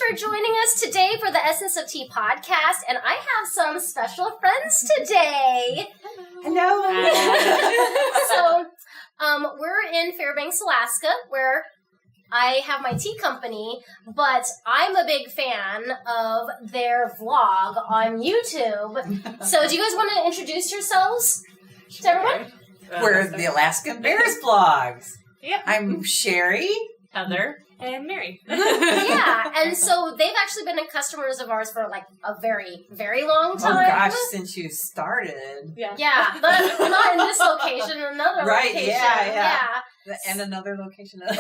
for joining us today for the Essence of Tea podcast, and I have some special friends today. Hello. So, we're in Fairbanks, Alaska, where I have my tea company, but I'm a big fan of their vlog on YouTube. So, do you guys want to introduce yourselves to everyone? We're the Alaskan Bears Vlogs. Yep. I'm Sherry. Heather. And Mary. Yeah, and so they've actually been customers of ours for like a very, very long time. Oh gosh, since you started. Yeah, but not in this location, another location. Yeah. And another location. And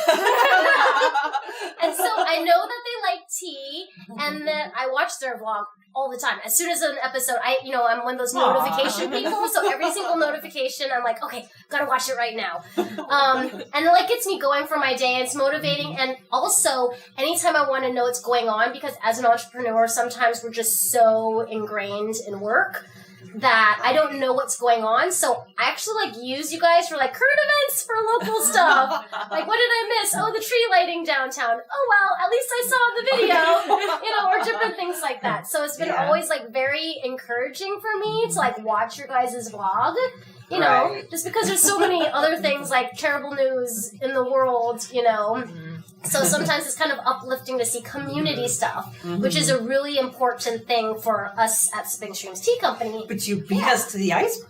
so I know that they like tea, and that I watch their vlog all the time. As soon as an episode, I'm one of those notification people, so every single notification, I'm like, okay, gotta watch it right now. And it gets me going for my day, and it's motivating, and also, anytime I want to know what's going on, because as an entrepreneur, sometimes we're just so ingrained in work that I don't know what's going on, so I actually use you guys for current events for local stuff. What did I miss? Oh, the tree lighting downtown. Oh well, at least I saw the video, or different things like that. So it's been always very encouraging for me to watch your guys' vlog. Just because there's so many other things terrible news in the world, So sometimes it's kind of uplifting to see community stuff, which is a really important thing for us at Sipping Streams Tea Company. But you beat us to the Ice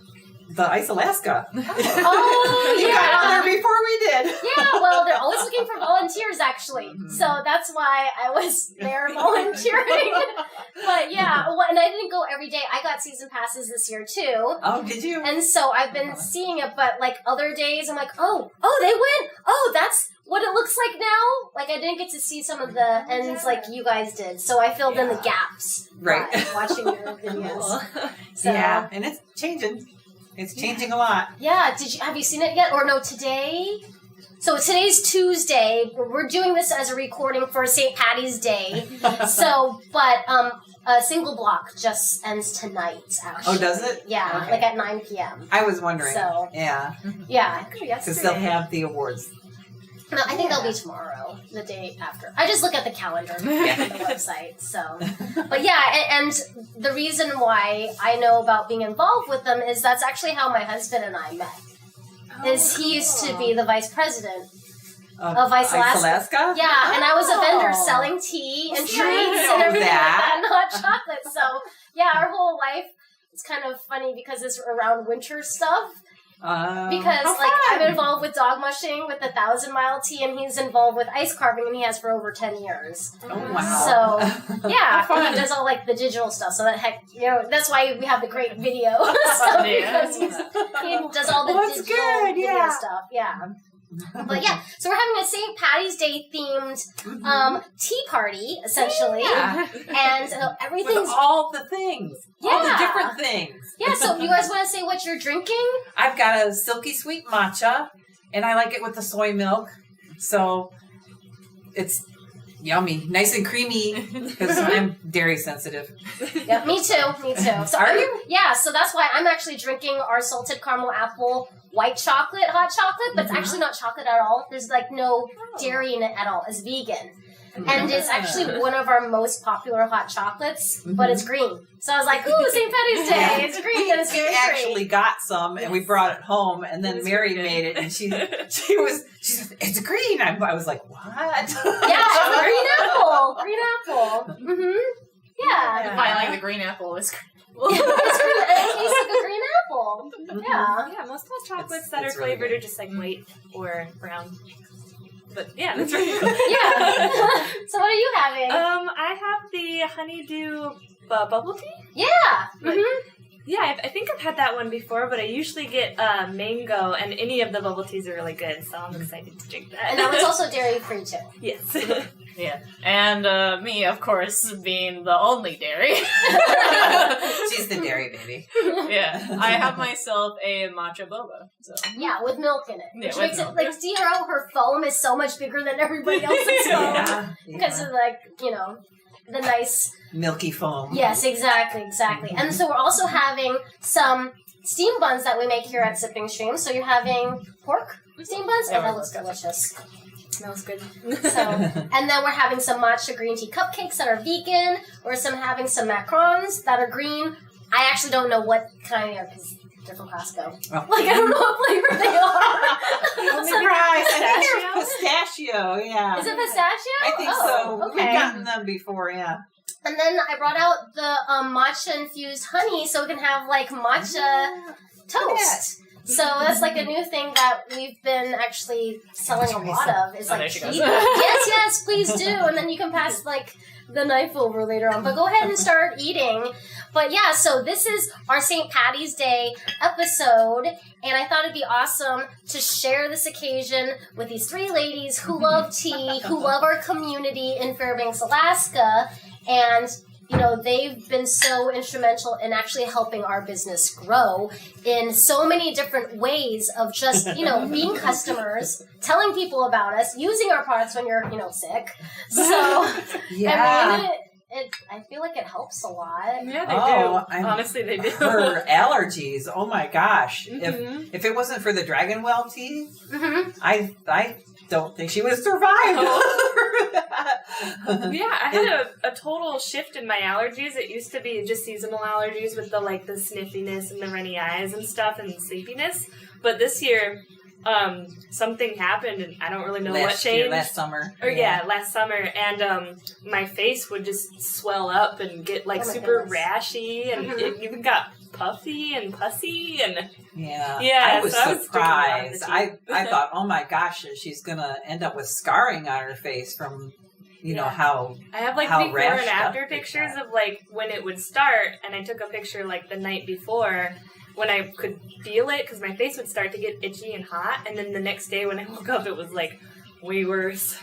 Alaska. Oh, You got on there before we did. Yeah, well, they're always looking for volunteers, actually. So that's why I was there volunteering. But and I didn't go every day. I got season passes this year, too. Oh, did you? And so I've been seeing it, but other days I'm oh, they went. Oh, that's what it looks like now. I didn't get to see some of the ends like you guys did. So I filled in the gaps. Right. By watching your videos. So, yeah, and it's changing. It's changing a lot. Yeah. Have you seen it yet? Or no, today? So today's Tuesday. We're doing this as a recording for St. Patty's Day. A single block just ends tonight, actually. Oh, does it? Yeah, okay. at 9 p.m. I was wondering. So, yeah. Yeah. Because they'll have the awards. No, I think they'll be tomorrow, the day after. I just look at the calendar on the website, so. But and the reason why I know about being involved with them is that's actually how my husband and I met. He used to be the vice president of Ice Alaska. Yeah, and I was a vendor selling tea and treats and everything like that and hot chocolate. So, our whole life is kind of funny because it's around winter stuff. Because I'm involved with dog mushing with the 1,000 Mile Tea, and he's involved with ice carving, and he has for over 10 years. Oh wow! So he does all the digital stuff. So that's why we have the great video stuff because he does all the digital video stuff. Yeah. But so we're having a St. Patty's Day themed tea party, essentially. Yeah. And everything's... With all the things. Yeah. All the different things. Yeah, so you guys want to say what you're drinking? I've got a silky sweet matcha, and I like it with the soy milk. So it's yummy. Nice and creamy, because I'm dairy sensitive. Yeah, me too. So Are you? Yeah, so that's why I'm actually drinking our salted caramel apple white chocolate, hot chocolate, but it's actually not chocolate at all. There's no dairy in it at all. It's vegan. And it's actually one of our most popular hot chocolates, but it's green. So I was like, ooh, St. Patty's Day. It's green and it's We actually got some, and we brought it home, and then Mary made it, and she said, it's green. I was like, what? Yeah, green apple. Green apple. Mm-hmm. Yeah. I like the green apple. It's green. It tastes like a green apple. Yeah. Yeah, most hot chocolates that are flavored are just white or brown. But that's really good. Yeah. So what are you having? I have the Honeydew Bubble Tea. Yeah. Mm-hmm. Yeah, I think I've had that one before, but I usually get mango, and any of the bubble teas are really good, so I'm excited to drink that. And that one's also dairy-free, too. Yes. Yeah. And me, of course, being the only dairy. She's the dairy baby. Yeah. I have myself a Matcha Boba. So. Yeah, with milk in it. Which Yeah, makes it, see how her foam is so much bigger than everybody else's foam? Because of, the nice... milky foam. Yes, exactly. And so we're also having some steam buns that we make here at Sipping Stream. So you're having pork steam buns? Oh, that looks delicious. Smells good. So, and then we're having some matcha green tea cupcakes that are vegan. We're having some macarons that are green. I actually don't know what kind of, because they're from Costco. Oh. Like, I don't know what flavor they are. I'm surprised. I think they're pistachio, yeah. Is it pistachio? I think so. Okay. We've gotten them before, yeah. And then I brought out the matcha-infused honey so we can have, like, matcha toast. So that's, like, a new thing that we've been actually selling a lot of. Is, like, there she goes. Yes, please do. And then you can pass, like, the knife over later on. But go ahead and start eating. But, yeah, so this is our St. Patty's Day episode. And I thought it'd be awesome to share this occasion with these three ladies who love tea, who love our community in Fairbanks, Alaska. And, you know, they've been so instrumental in actually helping our business grow in so many different ways of just, you know, being customers, telling people about us, using our products when you're, you know, sick. So, Yeah. I mean, I feel like it helps a lot. Yeah, they do. I'm- Honestly, they do. Her allergies, oh my gosh. Mhm. If it wasn't for the dragon well tea, Mm-hmm. I don't think she would have survived. Yeah, I had a total shift in my allergies. It used to be just seasonal allergies with the sniffiness and the runny eyes and stuff and sleepiness. But this year, something happened and I don't really know what changed. Last summer. Last summer. And my face would just swell up and get Oh my super goodness. rashy and it even got puffy and pussy and Yeah. Yeah, I was so I was surprised. drinking a lot I thought, oh my gosh, she's gonna end up with scarring on her face from, you know, Yeah. how I have How before and rashed after up pictures is that? of when it would start, and I took a picture the night before when I could feel it because my face would start to get itchy and hot, and then the next day when I woke up, it was way worse.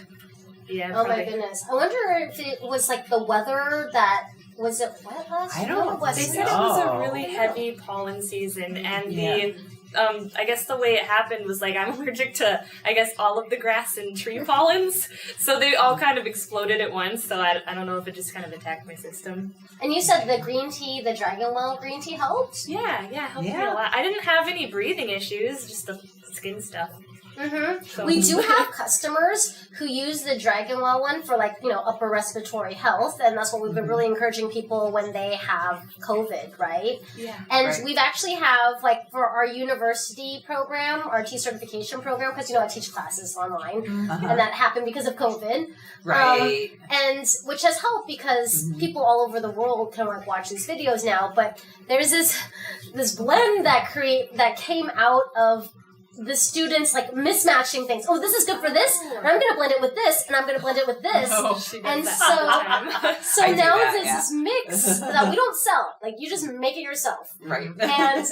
Yeah. Oh my probably. goodness. I wonder if it was like the weather that, was it wet last I year? don't Or was They it? said it was a No. really heavy pollen season, and Yeah. I guess the way it happened was I'm allergic to, I guess, all of the grass and tree pollens, so they all kind of exploded at once, so I don't know if it just kind of attacked my system. And you said the green tea, the Dragon Well green tea helped? Yeah, it helped me Yeah. a lot. I didn't have any breathing issues, just the skin stuff. Mm-hmm. So. We do have customers who use the Dragon Well one for upper respiratory health, and that's what we've been really encouraging people when they have COVID, right? Yeah. And Right. we've actually have for our university program, our tea certification program, because I teach classes online, Uh-huh. and that happened because of COVID. Right. And which has helped because people all over the world can watch these videos now. But there's this blend that came out of the students mismatching things. Oh, this is good for this, and I'm going to blend it with this, and I'm going to blend it with this. She does And that so- all the time. So I do now that, there's yeah. this mix that we don't sell. You just make it yourself. Right. And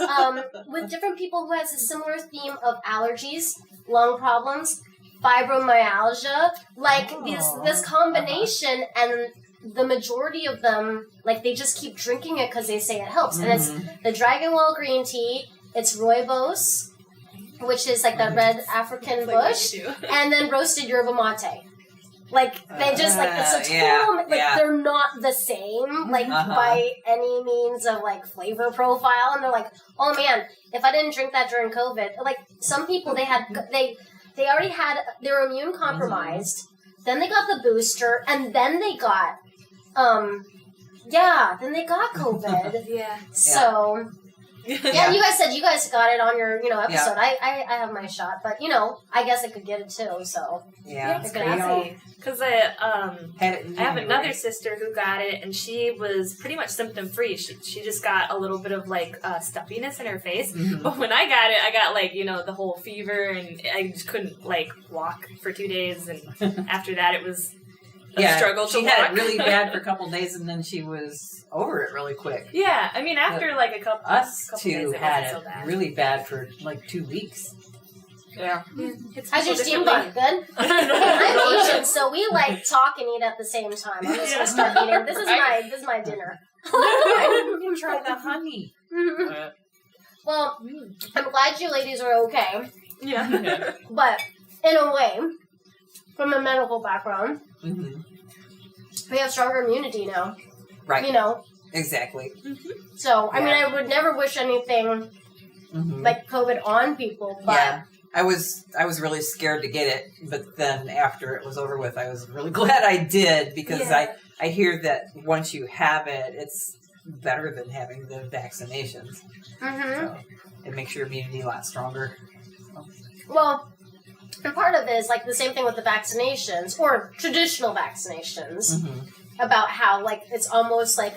with different people who has a similar theme of allergies, lung problems, fibromyalgia, this combination, and the majority of them, they just keep drinking it because they say it helps. And it's the Dragon Well green tea, it's rooibos, which is that red African bush, and then roasted yerba mate. They just, it's a total, they're not the same, by any means of, flavor profile. And they're oh man, if I didn't drink that during COVID, some people, they already had, they were immune compromised, then they got the booster, and then they got, then they got COVID. Yeah. So... Yeah, you guys said you guys got it on your, episode. Yeah. I have my shot, but I guess I could get it too. So Yeah. It's They're gonna crazy. Because I Had it in have January. another sister who got it, and she was pretty much symptom free. She just got a little bit of stuffiness in her face. Mhm. But when I got it, I got the whole fever, and I just couldn't walk for 2 days. And after that, it was a struggle to she walk. had it really bad for a couple days, and then she was over it really quick. Yeah, I mean after a couple Us days, two it had wasn't it so bad. really bad for 2 weeks. Yeah. It's how's your people steam differently. bug? Good. I'm Asian, so we talk and eat at the same time. I'm just gonna start eating. This is my dinner. I didn't even try the honey. Well, I'm glad you ladies are okay, Yeah. but in a way, from a medical background, Mm-hmm. we have stronger immunity now. Right. Exactly. So I mean, Yeah. I would never wish anything Mm-hmm. like COVID on people, but Yeah. I was really scared to get it, but then after it was over with, I was really glad I did because I hear that once you have it, it's better than having the vaccinations. So it makes your immunity a lot stronger. Well, and part of it is like the same thing with the vaccinations or traditional vaccinations about how like it's almost like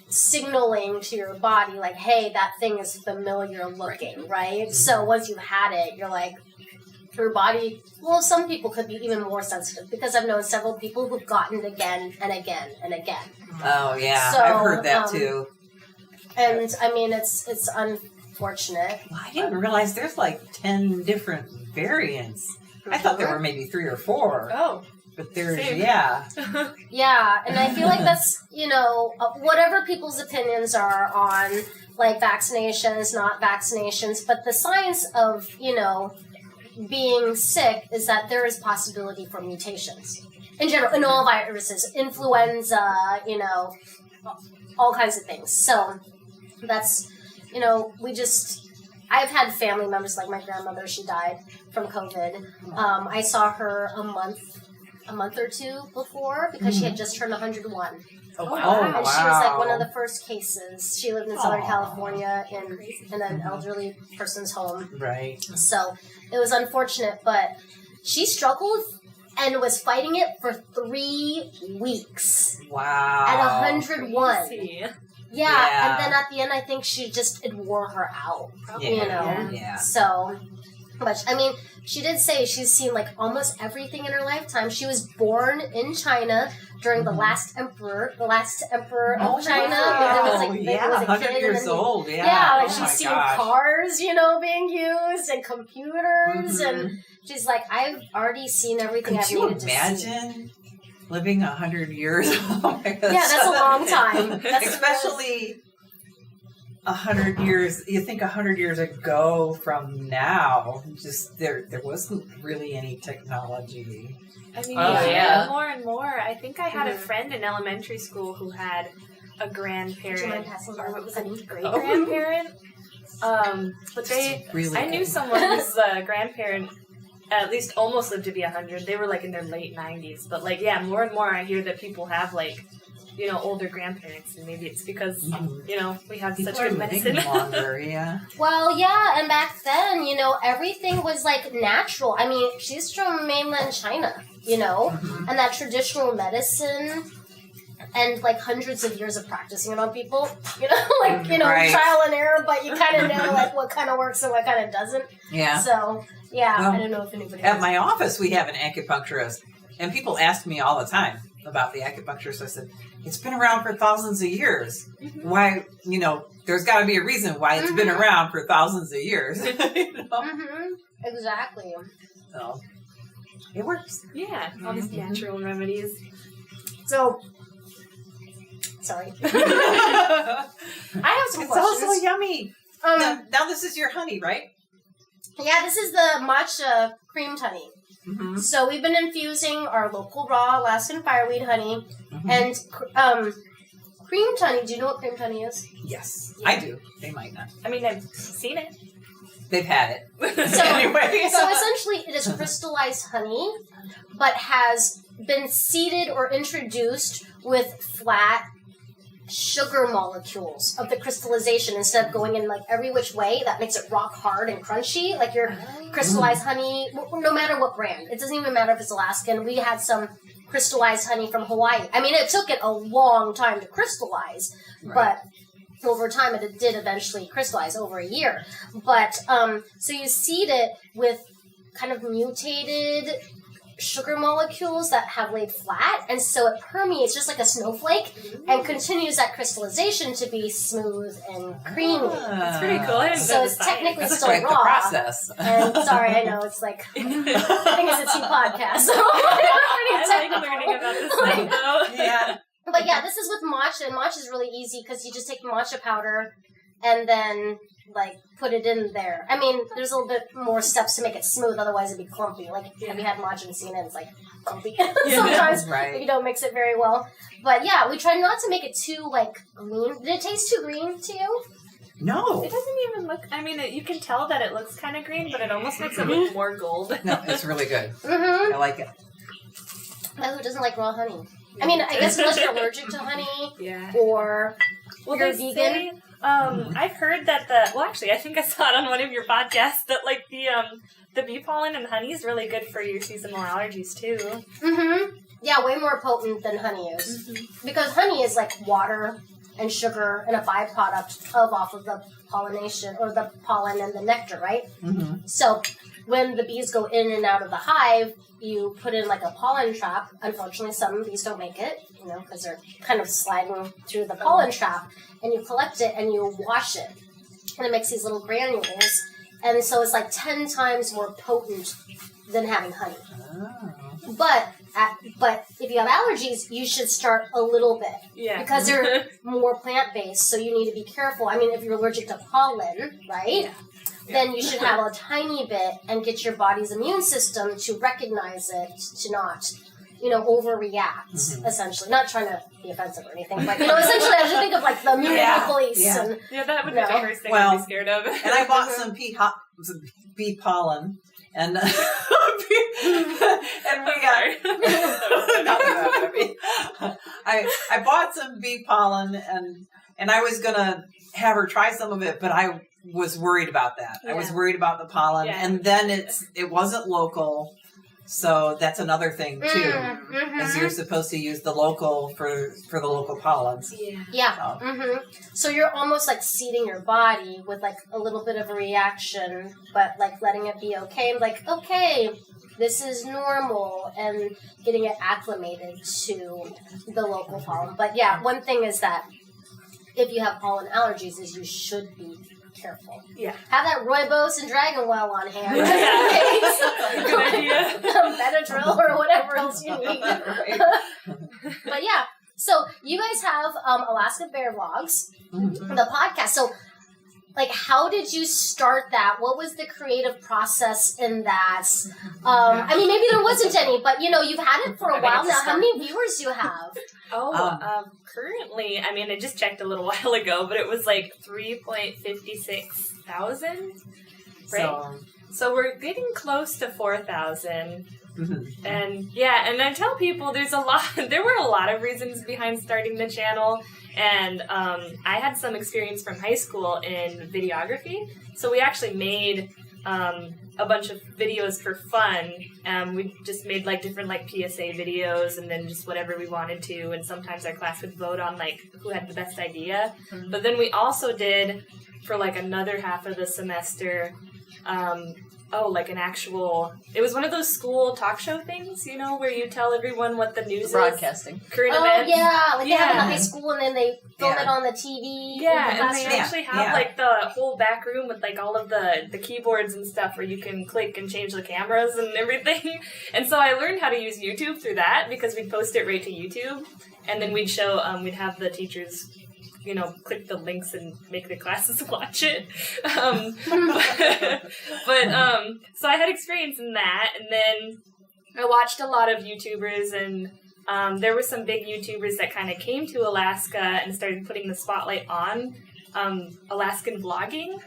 signaling to your body like, hey, that thing is familiar looking, right? So once you've had it, you're like, your body, well, some people could be even more sensitive because I've known several people who've gotten it again and again and again. Oh, yeah. So, I've heard that too. And I mean, it's unfortunate. Well, I didn't realize there's like 10 different variants. I thought there were maybe 3 or 4. Oh. But there's, Same. Yeah, and I feel like that's, whatever people's opinions are on, like, vaccinations, not vaccinations, but the science of, being sick is that there is possibility for mutations. In general, in all viruses, influenza, all kinds of things. So, that's, I've had family members, like my grandmother, she died from COVID. I saw her a month or two before because she had just turned 101. Oh, wow. And she was like one of the first cases. She lived in Southern California in an elderly person's home. Right. So it was unfortunate, but she struggled and was fighting it for 3 weeks. Wow. At 101. Crazy. Yeah, and then at the end, I think it wore her out. Yeah. So, but I mean, she did say she's seen like almost everything in her lifetime. She was born in China during the last emperor of China. Wow. There was 100 years old. Yeah. Yeah, like oh she's my seen gosh. cars, being used and computers, and she's like, I've already seen everything I've needed to see. Could you imagine living 100 years? Oh my God, Yeah, that's a long time. Especially 100 years. You think 100 years ago from now, just there wasn't really any technology. I mean, more and more. I think I had a friend in elementary school who had a grandparent, Do you mind passing or by? what was it, great grandparent. But Really I knew someone whose grandparent at least almost lived to be 100. They were like in their late 90s. But like, yeah, more and more I hear that people have like, older grandparents, and maybe it's because we have People such are good living medicine. longer, yeah. Well, yeah, and back then, everything was like natural. I mean, she's from mainland China, and that traditional medicine and like hundreds of years of practicing it on people, Right. trial and error, but you kind of know like what kind of works and what kind of doesn't. Yeah. So, yeah, Well, I don't know if anybody At knows. my office, we have an acupuncturist, and people ask me all the time about the acupuncturist. I said, it's been around for thousands of years. Why, there's got to be a reason why it's been around for thousands of years. Exactly. So, it works. Yeah, all these natural remedies. So, sorry. I have some It's questions. also yummy. Now this is your honey, right? Yeah, this is the matcha creamed honey. So we've been infusing our local raw Alaskan fireweed honey and creamed honey. Do you know what creamed honey is? Yes, I do. They might not. I mean, I've seen it. They've had it. So, Anyway. so essentially it is crystallized honey, but has been seeded or introduced with flat sugar molecules of the crystallization instead of going in like every which way. That makes it rock hard and crunchy, like your crystallized honey, no matter what brand. It doesn't even matter if it's Alaskan. We had some crystallized honey from Hawaii. I mean, it took it a long time to crystallize, but over time it did eventually crystallize, over a year. But so you seed it with kind of mutated sugar molecules that have laid flat, and so it permeates just like a snowflake and continues that crystallization to be smooth and creamy. That's pretty cool. I didn't So know it's the science. technically That's still quite raw. the process. And sorry, I know it's like I think it's a tea podcast, so I pretty like technical. learning about this stuff, though. Yeah. But yeah, this is with matcha, and matcha is really easy because you just take matcha powder and then like put it in there. I mean, there's a little bit more steps to make it smooth, otherwise it'd be clumpy. Like have you had matcha and seen it? It's like clumpy sometimes if you don't mix it very well. But yeah, we try not to make it too like green. Did it taste too green to you? No. It doesn't even look. I mean, you can tell that it looks kind of green, but it almost makes it look more gold. No, it's really good. Mm-hmm. I like it. But who doesn't like raw honey? I mean, I guess unless you're allergic to honey Yeah. or Well, you're they vegan. say, I've heard that actually, I think I saw it on one of your podcasts that like the bee pollen and honey is really good for your seasonal allergies too. Mm-hmm. Yeah, way more potent than honey is. Mm-hmm. Because honey is like water and sugar and a byproduct off of the pollination or the pollen and the nectar, right? Mm-hmm. So when the bees go in and out of the hive, you put in like a pollen trap. Unfortunately, some bees don't make it, because they're kind of sliding through the pollen trap. And you collect it and you wash it. And it makes these little granules. And so it's like 10 times more potent than having honey. Oh. But if you have allergies, you should start a little bit. Yeah. Because they're more plant-based, so you need to be careful. I mean, if you're allergic to pollen, right? Yeah. Then you should have a tiny bit and get your body's immune system to recognize it, to not, overreact, essentially. Not trying to be offensive or anything, but, essentially I should think of, like, the immunity police. Yeah. And, Yeah, that would be the first thing Well, I'd be scared of. And I bought some bee pollen, and and we got. I bought some bee pollen, and I was gonna have her try some of it, but I was worried about that. I was worried about the pollen, and then it wasn't local. So that's another thing too, is you're supposed to use the local for the local pollens. Yeah. So you're almost like seeding your body with like a little bit of a reaction, but like letting it be okay. Like, okay, this is normal, and getting it acclimated to the local pollen. But yeah, one thing is that if you have pollen allergies, is you should be careful. Yeah. Have that rooibos and dragon well on hand. Good idea. Benadryl or whatever else you need. But yeah, so you guys have Alaskan Bear Vlogs, the podcast. So, like, how did you start that? What was the creative process in that? I mean, maybe there wasn't any, but you've had it for a while now. How many viewers do you have? Currently, I mean, I just checked a little while ago, but it was like 3.56 thousand, right? So we're getting close to 4,000. And I tell people there were a lot of reasons behind starting the channel. And I had some experience from high school in videography. So we actually made a bunch of videos for fun. We just made like different like PSA videos and then just whatever we wanted to. And sometimes our class would vote on like who had the best idea. But then we also did for like another half of the semester, like an actual, it was one of those school talk show things, where you tell everyone what the news Broadcasting. is. Current events. Yeah, like they have it in high school and then they film it on the TV. Yeah, and they actually have like the whole back room with like all of the keyboards and stuff where you can click and change the cameras and everything. And so I learned how to use YouTube through that because we'd post it right to YouTube. And then we'd show, we'd have the teachers click the links and make the classes watch it. So I had experience in that, and then I watched a lot of YouTubers, and there were some big YouTubers that kind of came to Alaska and started putting the spotlight on Alaskan vlogging.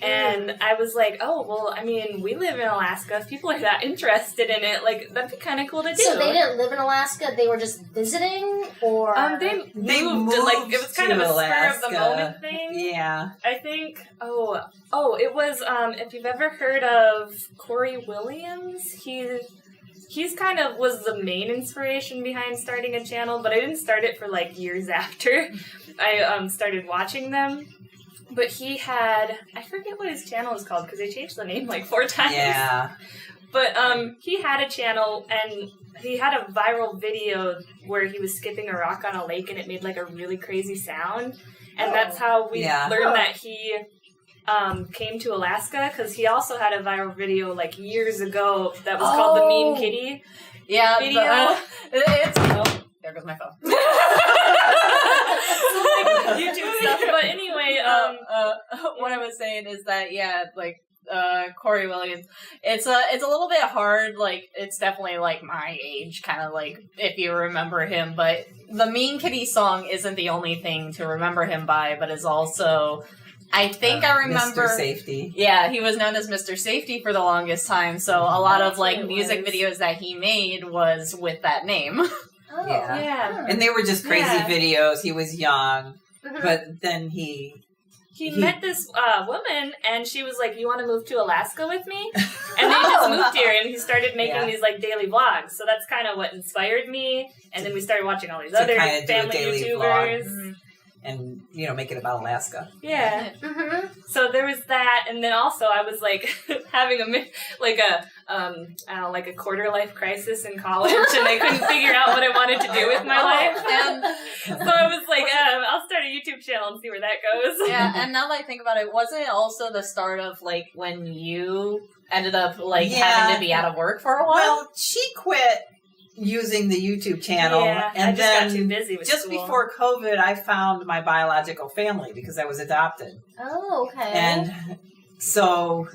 And I was like, oh, well, I mean, we live in Alaska. If people are that interested in it, like, that'd be kind of cool to do. So they didn't live in Alaska? They were just visiting? Or they moved like, it was kind of a spur of the moment thing. Yeah. I think, it was, if you've ever heard of Corey Williams, he's kind of was the main inspiration behind starting a channel, but I didn't start it for, like, years after I started watching them. But he had, I forget what his channel is called because they changed the name like 4 times. Yeah. But he had a channel and he had a viral video where he was skipping a rock on a lake and it made like a really crazy sound. And that's how we learned that he came to Alaska because he also had a viral video like years ago that was called the Mean Kitty video. There goes my phone. YouTube stuff. But anyway, what I was saying is that Corey Williams, it's a little bit hard. Like it's definitely like my age, kind of like if you remember him. But the Mean Kitty song isn't the only thing to remember him by, but is also I think I remember. Mr. Safety. Yeah, he was known as Mr. Safety for the longest time. So a lot of like music videos that he made was with that name. Oh, Yeah. And they were just crazy videos. He was young, but then he met this woman, and she was like, "You want to move to Alaska with me?" And they just moved here, and he started making these like daily vlogs. So that's kind of what inspired me. And then we started watching all these other family YouTubers. And, you know, make it about Alaska. Yeah. So there was that, and then also I was like having a quarter life crisis in college, and I couldn't figure out what I wanted to do with my life. And so I was like, I'll start a YouTube channel and see where that goes. Yeah, and now that I think about it, wasn't it also the start of like when you ended up like having to be out of work for a while? Well, she quit using the YouTube channel, and I just then got too busy with just school. before COVID, I found my biological family because I was adopted. Oh, okay. And so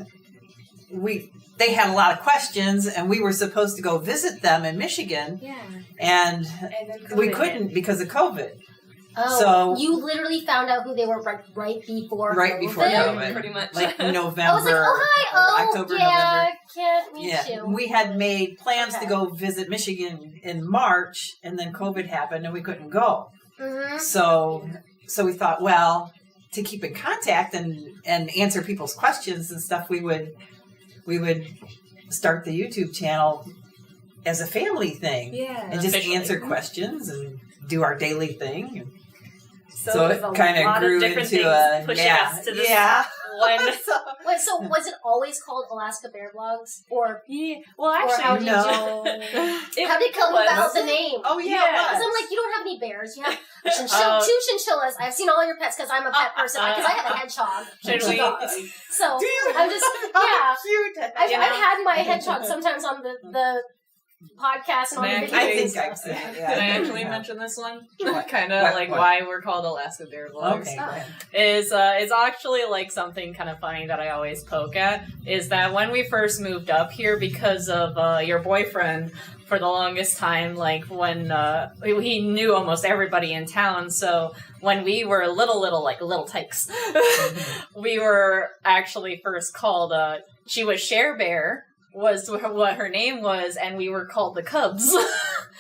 they had a lot of questions, and we were supposed to go visit them in Michigan. Yeah. And then we couldn't because of COVID. Oh, so you literally found out who they were right before COVID. Pretty much. Like November. I was like, oh, hi, October, November. Yeah, Can't meet you. we had made plans to go visit Michigan in March, and then COVID happened, and we couldn't go. So we thought, well, to keep in contact and answer people's questions and stuff, we would start the YouTube channel as a family thing, and just answer questions and do our daily thing. So it kind of grew into a pushing us to this one. Wait, so was it always called Alaskan Bear Vlogs, or well, actually, how did you how did it come about the name? Oh yeah, because I'm like, you don't have any bears. You have two chinchillas. I've seen all your pets because I'm a pet person. Because I have a hedgehog. And two dogs. So I'm just cute. I've had my hedgehog sometimes on the podcast and all the videos. I think I've seen it. Yeah, Can I actually mention this one? Kind of like why we're called Alaskan Bear Vlogs. Okay. Is actually like something kind of funny that I always poke at, is that when we first moved up here because of your boyfriend, for the longest time, like when he knew almost everybody in town, so when we were little tykes, we were actually first called, she was Share Bear, was what her name was, and we were called the Cubs.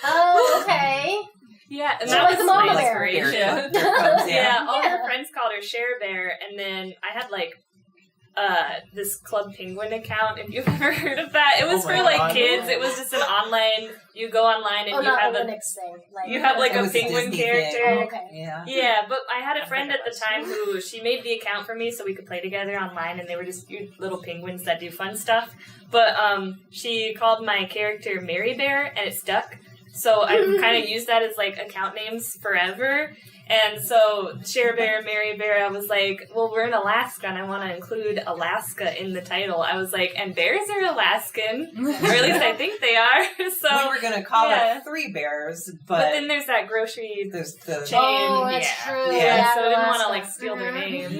Oh, okay. Yeah, and So that like was the mama my bear. inspiration. Yeah. All her friends called her Share Bear, and then I had like this Club Penguin account, if you've ever heard of that. It was for like kids. It was just an online, you go online and you have a penguin character. Oh, okay. Yeah, but I had a friend at the time who, she made the account for me so we could play together online, and they were just cute little penguins that do fun stuff. But she called my character Mary Bear, and it stuck. So I've kind of used that as like account names forever. And so Share Bear, Mary Bear, I was like, well, we're in Alaska, and I want to include Alaska in the title. I was like, and bears are Alaskan, or at least I think they are. So we were going to call it Three Bears, but then there's that grocery there's the chain. Oh, that's true. Yeah. So I didn't want to like steal their name.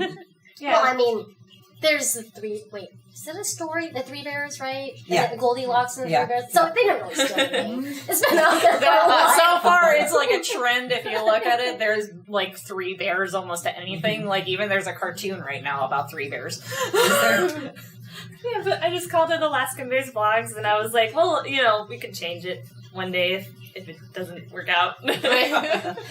Well, I mean, there's the three. Wait, is that a story? The Three Bears, right? Yeah. The Goldilocks and the Three Bears. So they didn't really steal the name. It's been out there for a while. So far, it's like a trend. If you look at it, there's like three bears almost to anything. Like even there's a cartoon right now about three bears. Yeah, but I just called it Alaskan Bears Vlogs, and I was like, well, you know, we could change it one day if it doesn't work out.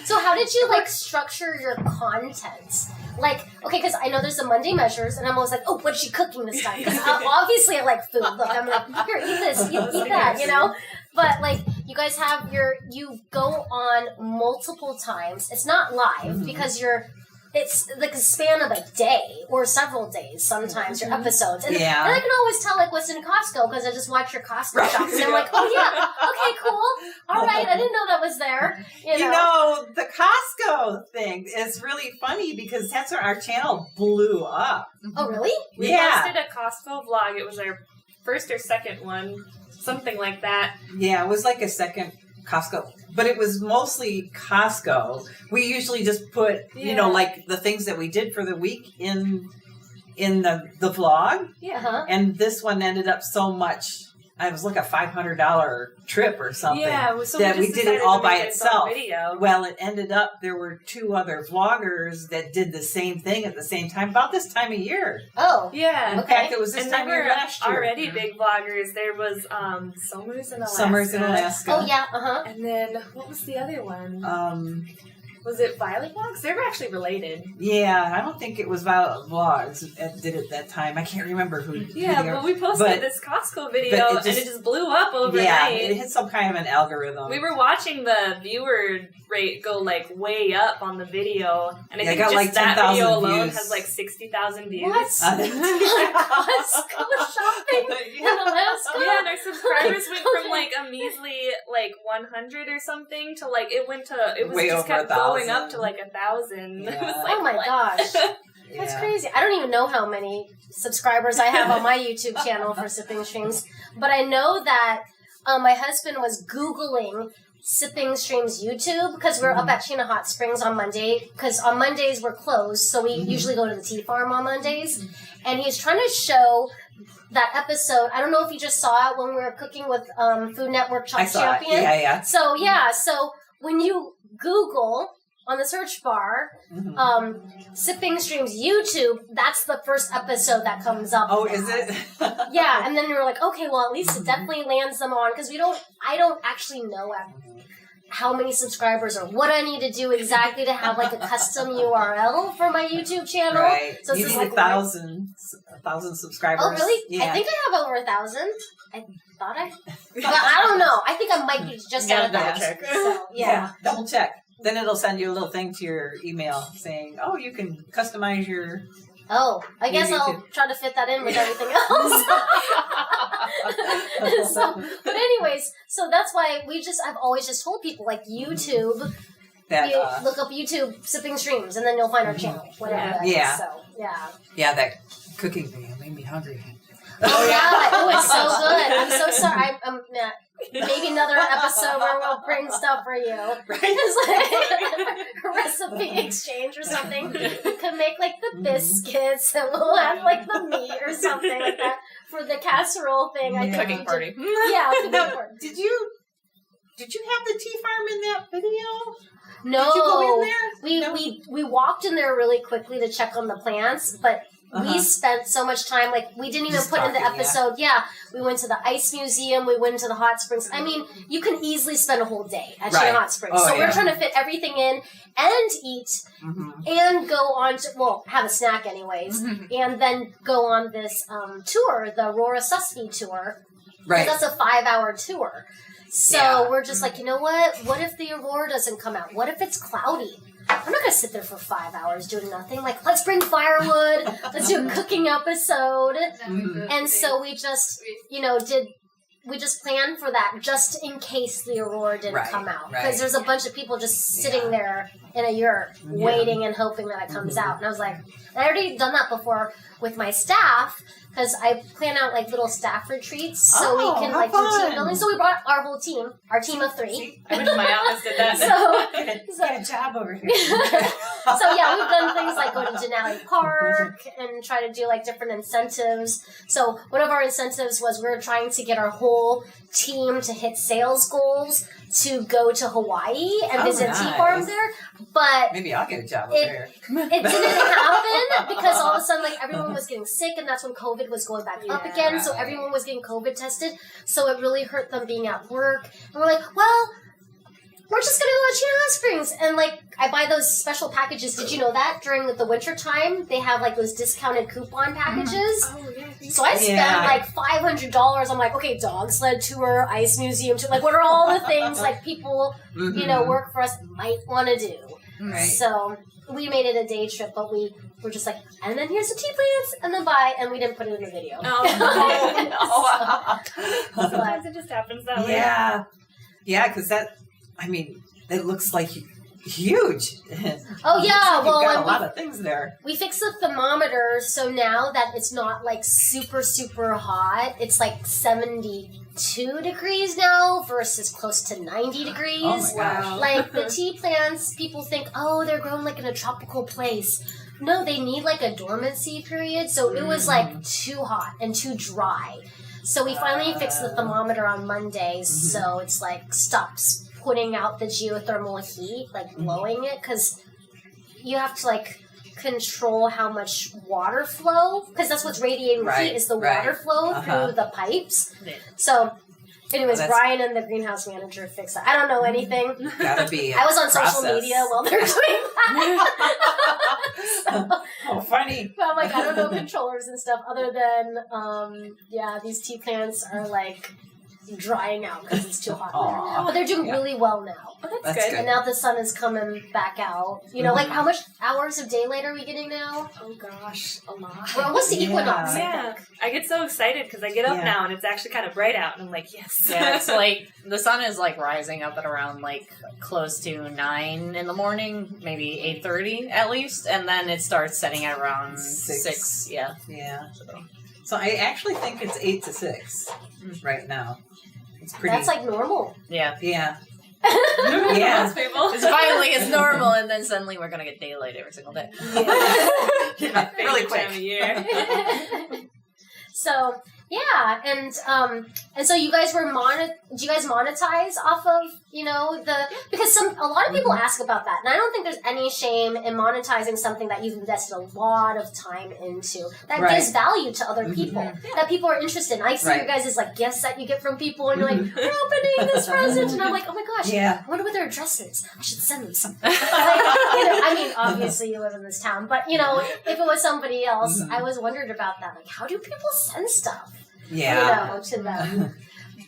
So how did you like structure your content? Like, okay, because I know there's the Monday measures, and I'm always like, oh, what is she cooking this time? Because obviously I like food. Look, I'm like, here, eat this, eat that, you know? But, like, you guys have you go on multiple times. It's not live because it's like a span of a day or several days sometimes, your episodes. And I can always tell, like, what's in Costco because I just watch your Costco shops. And I'm like, oh, yeah, okay, cool. All right, I didn't know that was there. You know, the Costco thing is really funny because that's where our channel blew up. Oh, really? We posted a Costco vlog. It was our first or second one, something like that. Yeah, it was like a second Costco, but it was mostly Costco. We usually just put, you know, like the things that we did for the week in the vlog. Yeah. And this one ended up so much it was like a $500 trip or something. Yeah, so that we just did decided it all to by make its own itself. video. Well, it ended up there were 2 other vloggers that did the same thing at the same time, about this time of year. Oh. Yeah. In fact, it was this And time of there year were last year. already big vloggers. There was Summers in Alaska. Summers in Alaska. Oh, yeah, uh-huh. And then, what was the other one? Was it Violet Vlogs? They were actually related. Yeah, I don't think it was Violet Vlogs that did it that time. I can't remember who. Yeah, who but we posted this Costco video, and it just blew up overnight. Yeah, it hit some kind of an algorithm. We were watching the viewer rate go like way up on the video, and I think got just like that 10,000 video alone views. has like 60,000 views. What? Costco shopping in Alaska? Yeah, and our subscribers went from like a measly like 100 or something to like it was Way just over kept 1,000. going up to like 1,000. Yeah. It was like, Oh my what? gosh. Yeah. That's crazy. I don't even know how many subscribers I have on my YouTube channel for Sipping Streams, but I know that my husband was Googling Sipping Streams YouTube because we're up at Chena Hot Springs on Monday, because on Mondays we're closed, so we usually go to the tea farm on Mondays, and he's trying to show that episode. I don't know if you just saw it when we were cooking with Food Network I Chop saw Champion. it. Yeah. So when you Google on the search bar, Sipping Streams YouTube, that's the first episode that comes up. Oh, is it? Yeah, and then we were like, okay, well, at least it definitely lands them on, because I don't actually know how many subscribers or what I need to do exactly to have like a custom URL for my YouTube channel. Right. So it's you just need like 1,000 subscribers. Oh, really? Yeah. I think I have over 1,000. I thought but I don't know. I think I might be just out of that. double check. So, yeah. Double check. Then it'll send you a little thing to your email saying, "Oh, you can customize your." Oh, I guess Maybe I'll too. try to fit that in with everything else. But anyways, so that's why I've always just told people, like, YouTube, That you look up YouTube Sipping Streams, and then you'll find our channel, whatever that is. Yeah. So, yeah. Yeah, that cooking video made me hungry. Oh, yeah. It was so good. I'm so sorry. I'm maybe another episode where we'll bring stuff for you. It's like a recipe exchange or something. You can make like the biscuits, and we'll have like the meat or something like that for the casserole thing. I think Cooking party. Yeah, cooking party. Did you have the tea farm in that video? No, Did you go in there? we walked in there really quickly to check on the plants, but we spent so much time, like, we didn't even Just put in the talking, episode. Yeah, we went to the ice museum, we went to the hot springs. I mean, you can easily spend a whole day at Right. Chena Hot Springs. Oh, so yeah. we're trying to fit everything in and eat and go on to, well, have a snack anyways, and then go on this tour, the Aurora Susby tour. Right. That's a 5-hour tour. So we're just like, you know what? What if the aurora doesn't come out? What if it's cloudy? I'm not going to sit there for 5 hours doing nothing. Like, let's bring firewood. Let's do a cooking episode. And so we just, we just planned for that just in case the aurora didn't come out. Because there's a bunch of people just sitting there in a yurt waiting and hoping that it comes out. And I was like, I already done that before with my staff. Because I plan out like little staff retreats so we can like do team building. So we brought our whole team, our team of 3. I wish my office did that. So Get a job over here. so yeah, we've done things like go to Denali Park and try to do like different incentives. So one of our incentives was we were trying to get our whole team to hit sales goals to go to Hawaii and visit tea farms there. But maybe I'll get a job over there. it didn't happen because all of a sudden, like, everyone was getting sick, and that's when COVID was going back up again. So everyone was getting COVID tested. So it really hurt them being at work. And we're like, well, we're just gonna go to Chena Hot Springs, and like I buy those special packages. Did you know that during the winter time they have like those discounted coupon packages? Oh, yeah. So I spent like $500. I'm like, okay, dog sled tour, ice museum tour. Like, what are all the things like people work for us might want to do? Right. So we made it a day trip, but we were just like, and then here's the tea plants, and then bye, and we didn't put it in the video. Sometimes it just happens that way. Yeah, because it looks like huge. Oh yeah, You've got a lot of things there. We fixed the thermometer, so now that it's not like super, super hot, it's like 72 degrees now versus close to 90 degrees. Oh my gosh. Like the tea plants, people think, oh, they're grown like in a tropical place. No, they need like a dormancy period, so it was like too hot and too dry. So we finally fixed the thermometer on Monday, so it's like stops putting out the geothermal heat, like blowing it, because you have to like control how much water flow, because that's what's radiating heat is the water flow through the pipes. So anyways, Brian and the greenhouse manager fixed that. I don't know anything. Gotta be. I was on social media while they're doing that. Oh, funny. But I'm like, I don't know controllers and stuff other than, these tea plants are like drying out because it's too hot. But they're doing really well now. Oh, that's good. And now the sun is coming back out. You know, like how much hours of daylight are we getting now? Oh gosh, a lot. Well, what's the equinox? Yeah, I get so excited because I get up now and it's actually kind of bright out, and I'm like, yes. Yeah, it's like the sun is like rising up at around like close to 9 in the morning, maybe 8:30 at least, and then it starts setting at around 6. Yeah. So I actually think it's 8 to 6 right now. It's pretty. That's like normal. Yeah. Most people. It's normal, and then suddenly we're gonna get daylight every single day. Really quick. Time of year. So and so you guys were do you guys monetize off of because a lot of people ask about that, and I don't think there's any shame in monetizing something that you've invested a lot of time into that gives value to other people that people are interested in. I see your guys' like gifts that you get from people, and you're like, we're opening this present, and I'm like, oh my gosh, I wonder what their address is. I should send them something. I mean, obviously you live in this town, but if it was somebody else, I was wondered about that. Like, how do people send stuff? To them.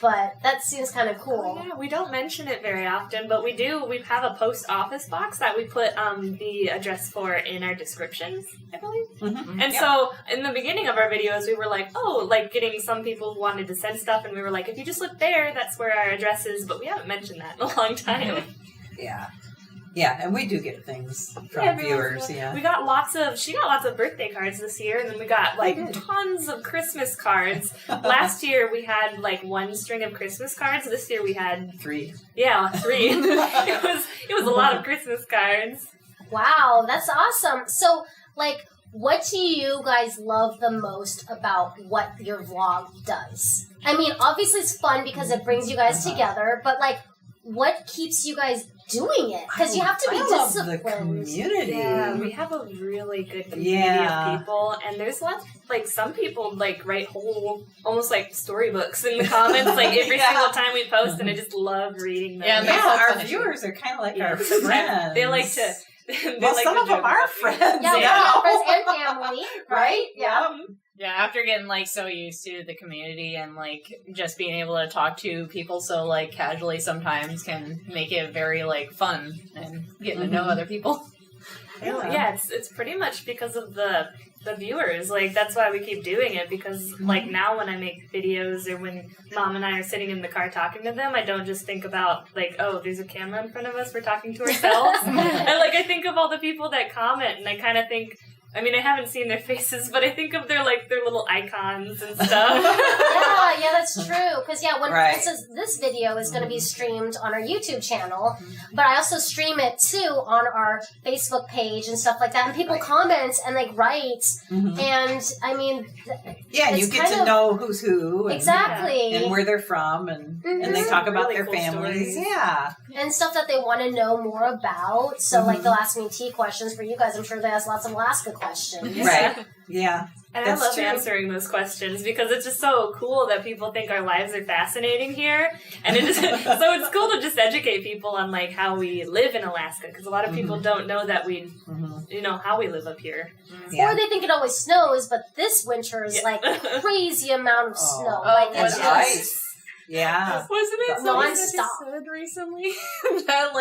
But that seems kind of cool. Oh, yeah, we don't mention it very often, but we do. We have a post office box that we put the address for in our descriptions, I believe. And so in the beginning of our videos, we were like, getting some people who wanted to send stuff, and we were like, if you just look there, that's where our address is, but we haven't mentioned that in a long time. Yeah, and we do get things from viewers. We got she got lots of birthday cards this year, and then we got tons of Christmas cards. Last year we had one string of Christmas cards. This year we had 3. Yeah, 3. It was a lot of Christmas cards. Wow, that's awesome. So what do you guys love the most about what your vlog does? I mean, obviously it's fun because it brings you guys together, but what keeps you guys doing it? Because you have to be disciplined. The community. Yeah, we have a really good community of people, and there's lots. Some people write whole, almost storybooks in the comments, every single time we post, and I just love reading them. Our viewers are kind of like our friends. They like to. Some of them are friends. Yeah, friends and family, right? Yeah, after getting so used to the community and just being able to talk to people so casually sometimes can make it very fun and getting to know other people. Yeah, it's pretty much because of the viewers. That's why we keep doing it, because now when I make videos or when Mom and I are sitting in the car talking to them, I don't just think about there's a camera in front of us, we're talking to ourselves. And I think of all the people that comment, and I kind of think, I mean, I haven't seen their faces, but I think of their little icons and stuff. Yeah, that's true. Because when this video is going to be streamed on our YouTube channel, but I also stream it too on our Facebook page and stuff like that. And people comment and write, and I mean, you get to know who's who, and, exactly, and where they're from, and they talk about their cool families, stories. And stuff that they want to know more about. So they'll ask me tea questions for you guys. I'm sure they ask lots of Alaska questions. Right. Yeah. And I love answering those questions because it's just so cool that people think our lives are fascinating here. And so it's cool to just educate people on how we live in Alaska, because a lot of people don't know that we, how we live up here. Or they think it always snows, but this winter is crazy amount of snow. It's ice. Yeah. Wasn't it non-stop said recently that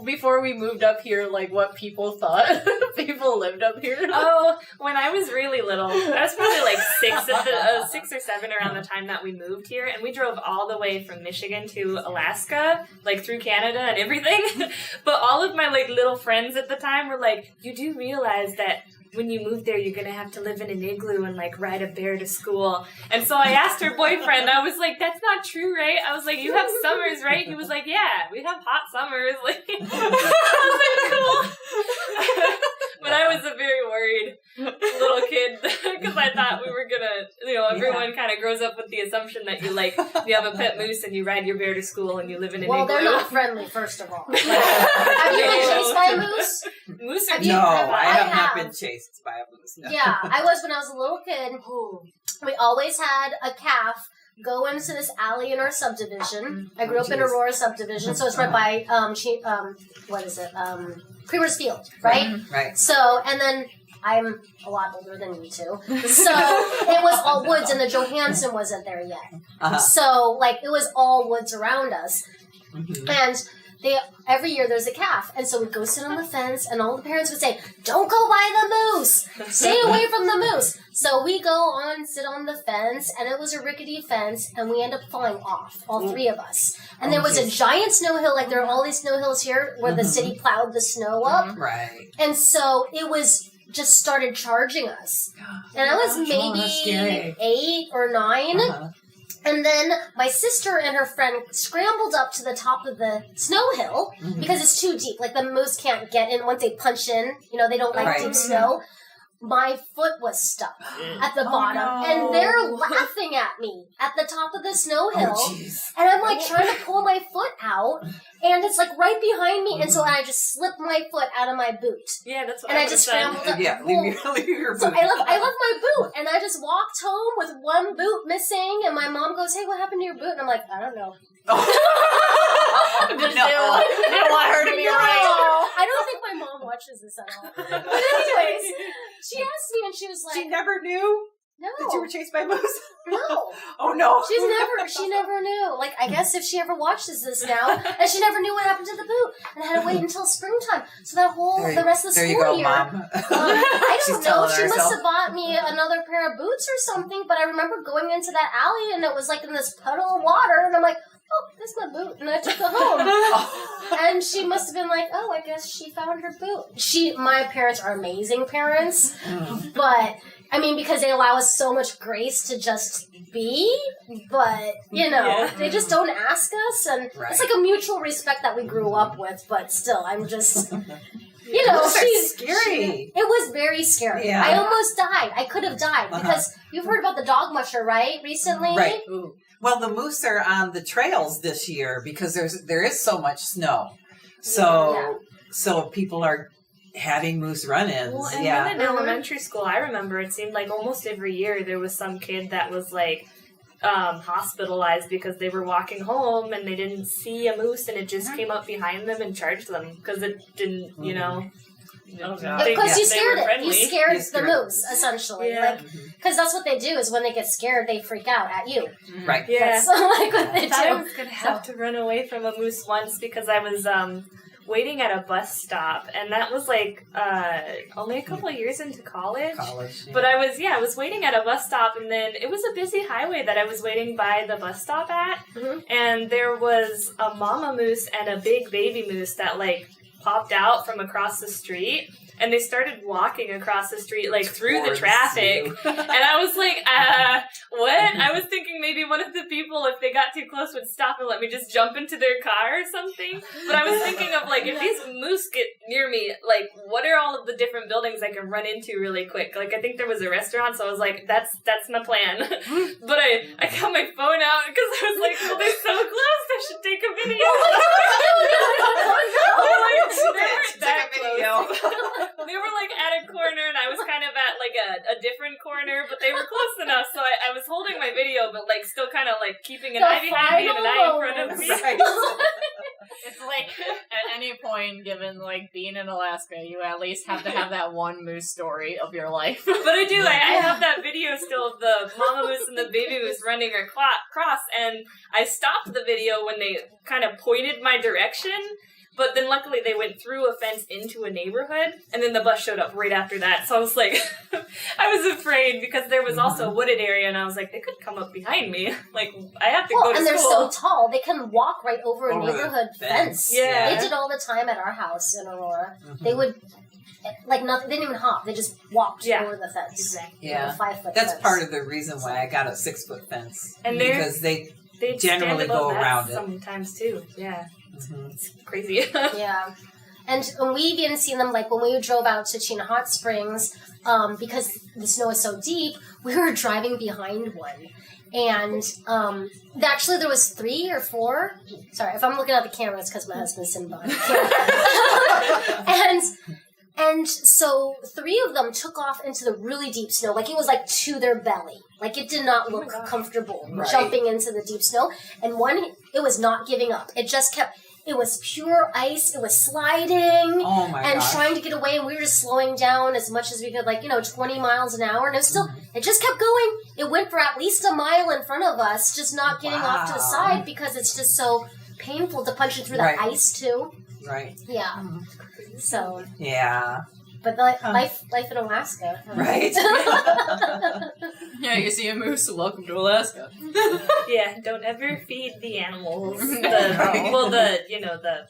before we moved up here, what people thought people lived up here? Oh, when I was really little, I was probably 6 or 7 around the time that we moved here, and we drove all the way from Michigan to Alaska, through Canada and everything. But all of my little friends at the time were like, "You do realize that when you move there, you're going to have to live in an igloo and ride a bear to school." And so I asked her boyfriend, I was like, "That's not true, right?" I was like, "You have summers, right?" He was like, "Yeah, we have hot summers." I was like, cool. But I was a very worried little kid because I thought we were gonna, everyone kind of grows up with the assumption that you have a pet moose and you ride your bear to school and you live in an igloo. Well, they're not friendly, first of all. Have you been chased by a moose? Moose are No, I have not have. been chased by a moose. No. Yeah, I was when I was a little kid. We always had a calf go into this alley in our subdivision. I grew up in Aurora subdivision, so it's right by Creamer's Field, right? Right. So, and then I'm a lot older than you two, so it was all woods, and the Johansson wasn't there yet. So, it was all woods around us, and every year there's a calf, and so we'd go sit on the fence, and all the parents would say, "Don't go by the moose! Stay away from the moose!" So we go on, sit on the fence, and it was a rickety fence, and we end up falling off, all three of us. And there was a giant snow hill, there are all these snow hills here, where the city plowed the snow up. Right. And so it was just started charging us. And I was maybe 8 or 9. And then my sister and her friend scrambled up to the top of the snow hill because it's too deep. The moose can't get in once they punch in. They don't like deep snow. My foot was stuck at the bottom, and they're laughing at me at the top of the snow hill. And I'm trying to pull my foot out, and it's right behind me, and so I just slipped my foot out of my boot. Yeah, that's what and I just done. scrambled up. Yeah, leave your boot. So I left my boot, and I just walked home with one boot missing, and my mom goes, "Hey, what happened to your boot?" And I'm like, "I don't know." They don't want her to be right. I don't think my mom watches this at all. But anyways, she asked me, and she was like, She never knew "No, that you were chased by a moose? no." Oh, no. She never knew. I guess if she ever watches this now, and she never knew what happened to the boot, and I had to wait until springtime. So the rest of the there school you go, year, Mom. I She's don't know. telling She must herself. have bought me another pair of boots or something. But I remember going into that alley, and it was in this puddle of water, and I'm like, "Oh, that's my boot," and I took it home. And she must have been like, "Oh, I guess she found her boot." My parents are amazing parents, but because they allow us so much grace to just be, but they just don't ask us, and it's a mutual respect that we grew up with. But still, I'm just. She's scary. It was very scary. Yeah. I almost died. I could have died because you've heard about the dog musher, right? Recently, Right. Well, the moose are on the trails this year because there is so much snow. So people are having moose run-ins. Well, and then in elementary school, I remember it seemed like almost every year there was some kid that was hospitalized because they were walking home and they didn't see a moose and it just came up behind them and charged them because it didn't, Because you scared it. You scared the moose, essentially. Yeah. Because that's what they do is when they get scared, they freak out at you. Right. Yeah. That's what they I thought I do. was going to have to run away from a moose once because I was waiting at a bus stop, and that was only a couple of years into college. Yeah. But I was waiting at a bus stop, and then it was a busy highway that I was waiting by the bus stop at, and there was a mama moose and a big baby moose that popped out from across the street. And they started walking across the street, through the traffic. And I was like, what? I was thinking maybe one of the people, if they got too close, would stop and let me just jump into their car or something. But I was thinking of, if these moose get near me, what are all of the different buildings I can run into really quick? I think there was a restaurant, so I was like, that's my plan. But I got my phone out because I was like, well, they're so close, I should take a video. They were at a corner, and I was kind of at a different corner, but they were close enough, so I was holding my video, but still kind of keeping an eye behind me and an eye in front of me. Right. It's at any point, given being in Alaska, you at least have to have that one moose story of your life. But I do. I have that video still of the mama moose and the baby moose running across, and I stopped the video when they kind of pointed my direction. But then luckily they went through a fence into a neighborhood, and then the bus showed up right after that. So I was I was afraid because there was also a wooded area, and I was like, they could come up behind me. I have to go to school. And they're so tall, they can walk right over a neighborhood fence. Yeah. They did all the time at our house in Aurora. They would, nothing, they didn't even hop. They just walked over the fence. Exactly. Yeah. 5-foot That's fence. part of the reason why I got a 6-foot fence. And because they They generally stand above go that around it. sometimes too. Yeah, Mm-hmm. it's crazy. Yeah. And we've even seen them, like, when we drove out to Chena Hot Springs, because the snow is so deep, we were driving behind one. And actually there was 3 or 4. Sorry, if I'm looking at the camera, it's because my husband's sitting behind the camera. And so 3 of them took off into the really deep snow. Like, it was, like, to their belly. Like, it did not look comfortable jumping into the deep snow. And one, it was not giving up. It just kept... It was pure ice. It was sliding and trying to get away. And we were just slowing down as much as we could, like, 20 miles an hour. And it was still, it just kept going. It went for at least a mile in front of us, just not getting off to the side because it's just so painful to punch it through the ice, too. Right. Yeah. So. Yeah. But life in Alaska. Right. Yeah, you see a moose, welcome to Alaska. Yeah, don't ever feed the animals. The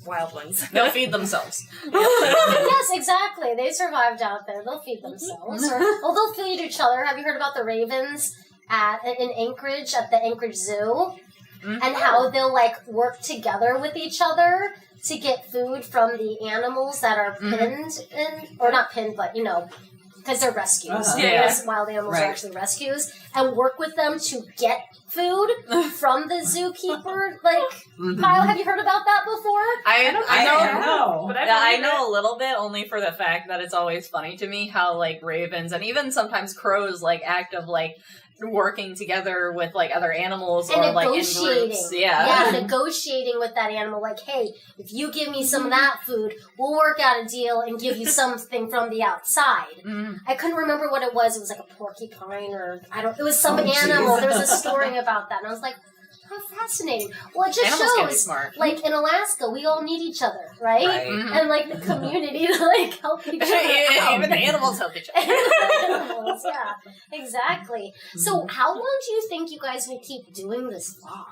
wild ones. They'll feed themselves. Yes, exactly. They survived out there. They'll feed themselves. They'll feed each other. Have you heard about the ravens in Anchorage at the Anchorage Zoo? Mm-hmm. And how they'll, like, work together with each other to get food from the animals that are pinned in, or not pinned, but, because they're rescues. Wild animals are actually rescues. And work with them to get food from the zookeeper. Like, Kyle, have you heard about that before? I know. But I know a little bit, only for the fact that it's always funny to me how, like, ravens and even sometimes crows, like, act of, like, working together with, like, other animals and or, like, in negotiating. groups. Yeah, negotiating with that animal. Like, hey, if you give me some of that food, we'll work out a deal and give you something from the outside. I couldn't remember what it was. It was like a porcupine it was some animal. There was a story about that. And I was like, how fascinating. Well, it just Animals can be shows, smart. like, in Alaska, we all need each other, right? And, like, the community to, like, help each other out. Even the animals help each other. Animals, yeah, exactly. So, how long do you think you guys will keep doing this vlog?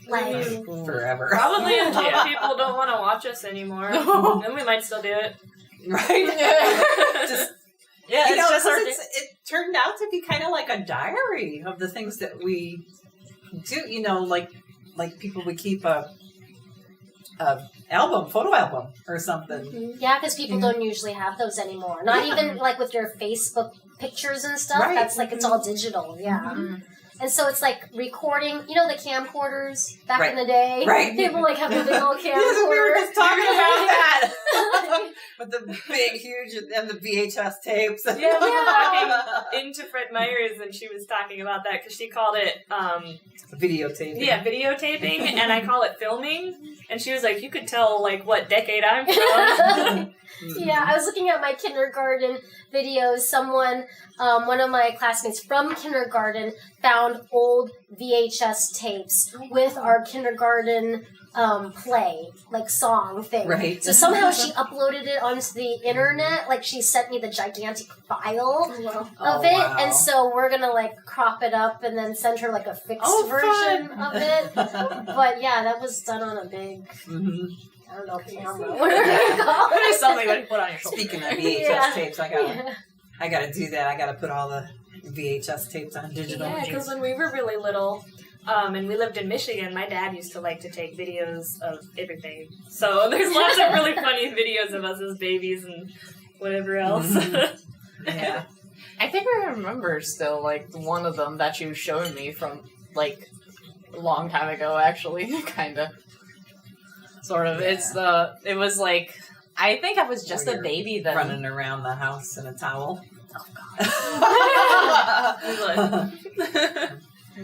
Like, forever. Probably until people don't want to watch us anymore. Then we might still do it. Right? It turned out to be kind of like a diary of the things that we do. Like people would keep a photo album or something. Yeah, because people don't usually have those anymore. Not even like with your Facebook pictures and stuff. Right. That's like, it's all digital. Yeah. And so it's like recording, the camcorders back in the day. Right. People like have a big old camcorder. Yes, we were just talking about that. With the big, huge, and the VHS tapes. Yeah, we were walking into Fred Meyer's and she was talking about that because she called it Videotaping. Yeah, videotaping, and I call it filming. And she was like, you could tell, like, what decade I'm from. Yeah, I was looking at my kindergarten videos. Someone, one of my classmates from kindergarten, found old VHS tapes with our kindergarten play, like, song thing. Right. So somehow she uploaded it onto the internet. Like, she sent me the gigantic file of it. Wow. And so we're gonna, like, crop it up and then send her, like, a fixed version of it. But yeah, that was done on a big, I don't know, camera. Whatever you call it. Something you put on your shoulder. Speaking of VHS tapes, I gotta do that. I gotta put all the VHS tapes on digital. Yeah, because when we were really little, and we lived in Michigan, my dad used to like to take videos of everything. So there's lots of really funny videos of us as babies and whatever else. Yeah. I think I remember still, like, one of them that you showed me from, like, a long time ago, actually, kind of. Sort of. Yeah. It was, like, I think I was just a baby then. Running around the house in a towel.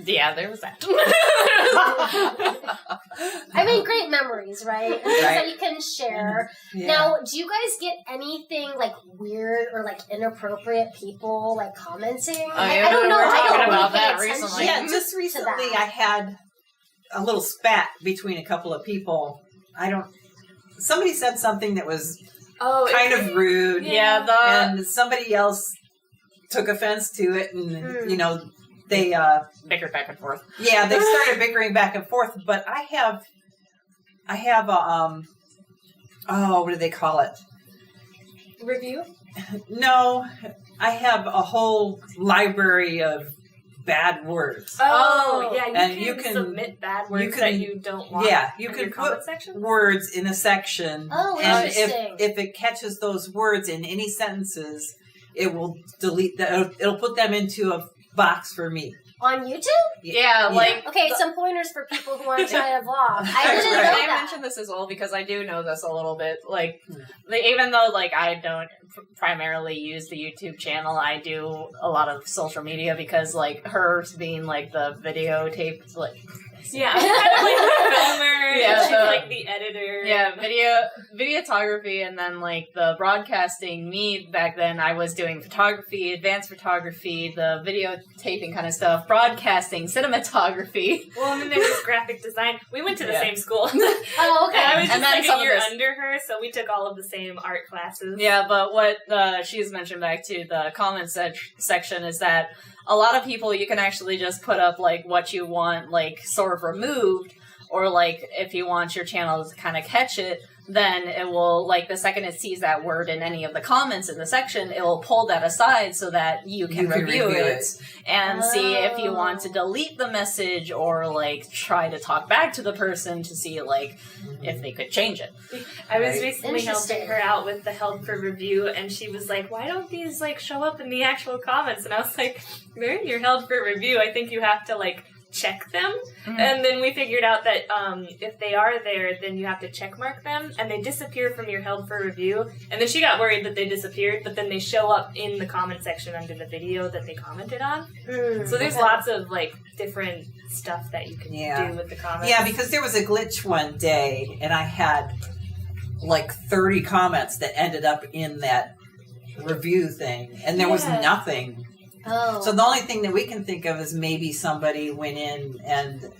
Yeah, there was that. I mean, great memories, right? Things that you can share. Yeah. Now, do you guys get anything, like, weird or, like, inappropriate people, like, commenting? I don't know. We were I talking don't about really pay that attention recently. Yeah, just recently I had a little spat between a couple of people. Somebody said something that was kind of rude. Yeah, and somebody else took offense to it, and they bickered back and forth. Yeah, they started bickering back and forth. But I have a what do they call it? Review? No, I have a whole library of bad words. Oh, yeah, And you can submit bad words that you don't want. Yeah, you in can your comment put section. words in a section. Oh, and interesting. if it catches those words in any sentences, it will delete that. It'll put them into a box for me. On YouTube? Yeah, like Okay, some pointers for people who want to try to vlog. I didn't know I that. mentioned this as well because I do know this a little bit. Like, even though like I don't primarily use the YouTube channel, I do a lot of social media because like hers being like the videotape, like Yeah, I'm kind of like the filmer. Yeah, and she's so- like the editor. yeah, videography, and then like the broadcasting. Me back then, I was doing photography, advanced photography, the videotaping kind of stuff, broadcasting, cinematography. Well, and then there was graphic design. We went to the Yeah. same school. Oh, okay. And I was And just then like some a of year this- under her, so we took all of the same art classes. Yeah, but what she's mentioned back to the comments section is that a lot of people, you can actually just put up like what you want, like sort of removed, or like if you want your channel to kind of catch it, then it will, like the second it sees that word in any of the comments in the section, it will pull that aside so that you can review it and see if you want to delete the message or like try to talk back to the person to see like if they could change it. I was Right. recently Interesting. helping her out with the help for review, and she was like, "Why don't these like show up in the actual comments?" And I was like, "They're in your help for review. I think you have to like check them." Mhm. And then we figured out that if they are there, then you have to check mark them, and they disappear from your held for review. And then she got worried that they disappeared, but then they show up in the comment section under the video that they commented on. So there's lots of like different stuff that you can Yeah. do with the comments. Yeah, because there was a glitch one day, and I had like 30 comments that ended up in that review thing, and there was Yeah. nothing. Oh. So the only thing that we can think of is maybe somebody went in and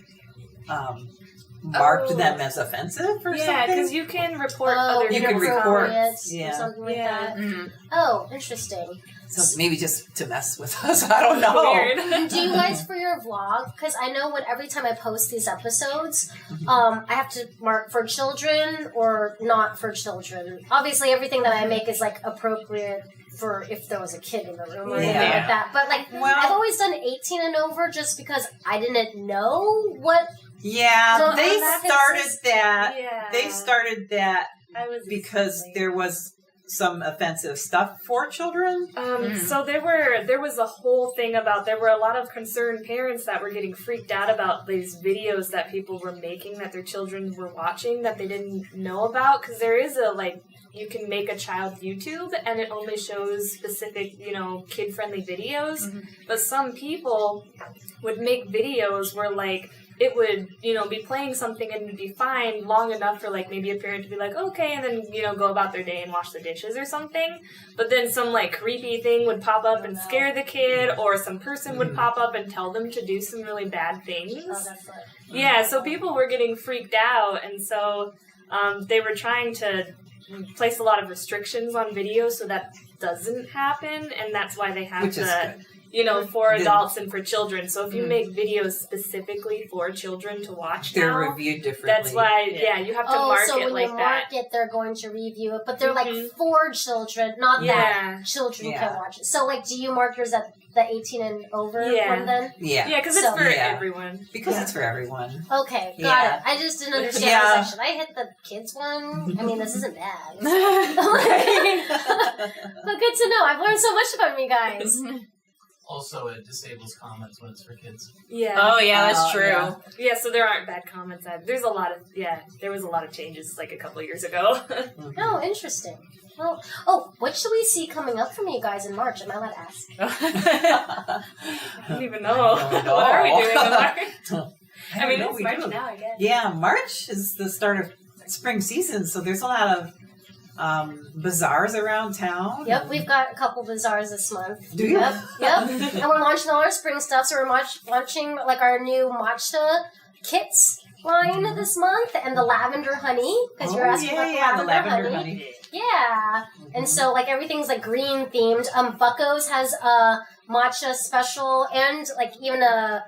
marked Oh. them as offensive or yeah, something. because you can report Oh, other You can people's report. comments. or Yeah. something like Yeah. that. Mhm. Oh, interesting. So maybe just to mess with us. I don't know. Weird. Do you guys for your vlog? Because I know when every time I post these episodes, I have to mark for children or not for children. Obviously, everything that I make is like appropriate for if there was a kid in the room or anything Yeah. like that. But like, Well- I've always done 18 and over just because I didn't know what. Yeah, So they that started is- that. Yeah. They started that I was because there was some offensive stuff for children. So there was a whole thing about, there were a lot of concerned parents that were getting freaked out about these videos that people were making that their children were watching that they didn't know about, because there is a like, you can make a child YouTube and it only shows specific, kid-friendly videos. But some people would make videos where like it would, be playing something and it'd be fine long enough for like maybe a parent to be like, okay, and then, go about their day and wash the dishes or something. But then some like creepy thing would pop up and scare the kid, or some person would pop up and tell them to do some really bad things. Oh, that's like, Yeah, so people were getting freaked out, and so they were trying to place a lot of restrictions on videos so that doesn't happen, and that's why they have Which is the, good. for The- adults and for children. So if you make videos specifically for children to watch They're now, reviewed differently. that's why, you have to mark so it when like you that. mark it, they're going to review it, but they're like Mhm. for children, not Yeah. that children Yeah. can watch it. So like, do you mark yours at the 18 and over Yeah. one then? Yeah, Yeah, because it's So- for Yeah. everyone. because it's for everyone. Okay, got Yeah. it. I just didn't understand Yeah. the section. I hit the kids one. I mean, this isn't bad. But good to know. I've learned so much about you guys. Also, it disables comments when it's for kids. Yeah. Oh yeah, that's Oh, true. yeah. Yeah, so there aren't bad comments. There was a lot of changes like a couple years ago. Oh, interesting. Well, what should we see coming up from you guys in March? Am I allowed to ask? I don't even know. I don't know. What are we doing in March? I mean, know, it's we March do. now, I guess. Yeah, March is the start of spring season, so there's a lot of bazaars around town. Yep, we've got a couple bazaars this month. Do you? Yep. And we're launching all our spring stuff, so we're launching like our new matcha kits line this month, and the lavender honey, because you're asking about the the lavender honey. honey. Yeah, and so like everything's like green themed. Bucko's has a matcha special, and like even a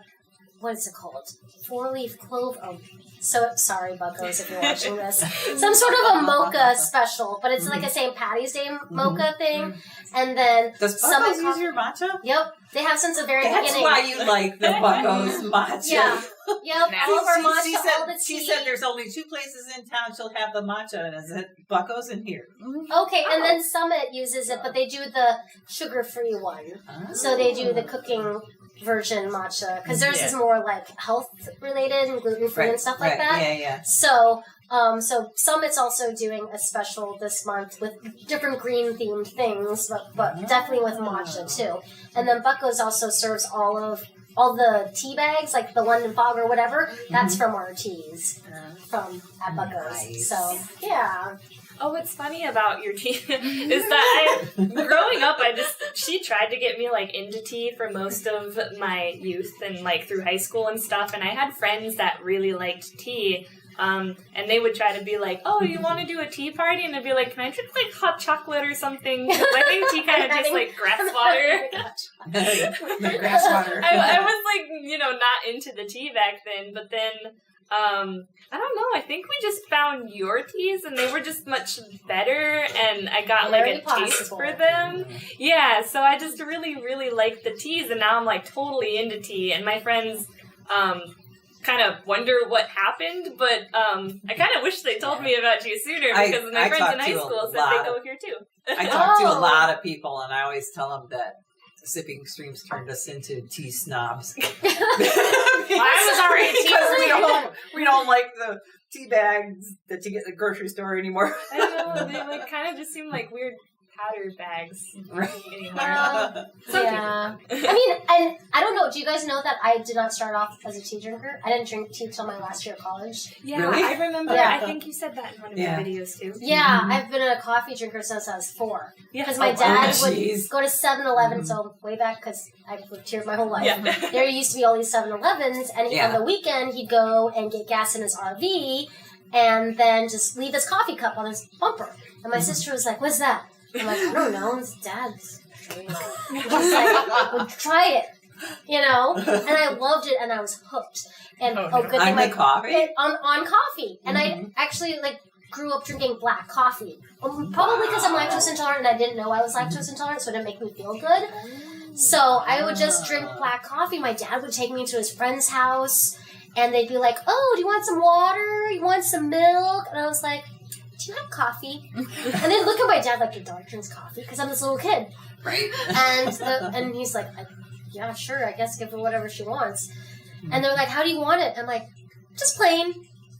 what is it called? 4-leaf clove. Oh, so sorry, Buckos, if you're watching this. Some sort of a mocha special, but it's like a St. Patty's Day mocha thing. And then Does Summit Buckos use your matcha? Yep, they have since the very That's beginning. why you like the Buckos matcha. Yeah. Yep, all of our matcha, all the tea. She said there's only 2 places in town she'll have the matcha, and is it Buckos and here? Okay, and then Summit uses it, but they do the sugar-free one. So they do the cooking version matcha, because theirs is more like health-related and gluten-free and stuff like that. Yeah. So, so Summit's also doing a special this month with different green-themed things, but definitely with matcha too. And then Buckos also serves all the tea bags, like the London Fog or whatever. That's from our teas from at Buckos. Nice. So yeah. Oh, what's funny about your tea is that growing up, she tried to get me like into tea for most of my youth and like through high school and stuff. And I had friends that really liked tea. And they would try to be like, oh, you want to do a tea party? And I'd be like, can I drink like hot chocolate or something? Because I think tea kind of tastes like grass water. The grass water. I was like, not into the tea back then. But then, I don't know. I think we just found your teas and they were just much better. And I got like a taste for them. Yeah. So I just really, really liked the teas. And now I'm like totally into tea. And my friends, kind of wonder what happened, but I kind of wish they told me about you sooner because my friends in high school said they go here too. I talk to a lot of people, and I always tell them that Sipping Streams turned us into tea snobs. I was already because we don't like the tea bags that you get at the grocery store anymore. I know, they like kind of just seem like weird powder bags anymore. Yeah. I mean, and I don't know, do you guys know that I did not start off as a tea drinker? I didn't drink tea till my last year of college. Yeah, Really? I remember. Yeah. I think you said that in one of your videos too. Yeah, I've been a coffee drinker since I was 4. Yeah. Because my dad would geez. go to 7-Eleven, so way back, because I've lived here my whole life. Yeah. There used to be all these 7-Elevens, and on the weekend, he'd go and get gas in his RV, and then just leave his coffee cup on his bumper. And my sister was like, what's that? I'm like, I don't know, it's Dad's drink. He's like, well, try it, And I loved it, and I was hooked. And good thing on coffee? On coffee. And I actually, grew up drinking black coffee. Probably because I'm lactose intolerant, and I didn't know I was lactose intolerant, so it didn't make me feel good. So I would just drink black coffee. My dad would take me to his friend's house, and they'd be like, oh, do you want some water? You want some milk? And I was like, do you have coffee? And they'd look at my dad like, your daughter drinks coffee? Because I'm this little kid. Right. And he's like, yeah, sure, I guess give her whatever she wants. And they're like, how do you want it? I'm like, just plain.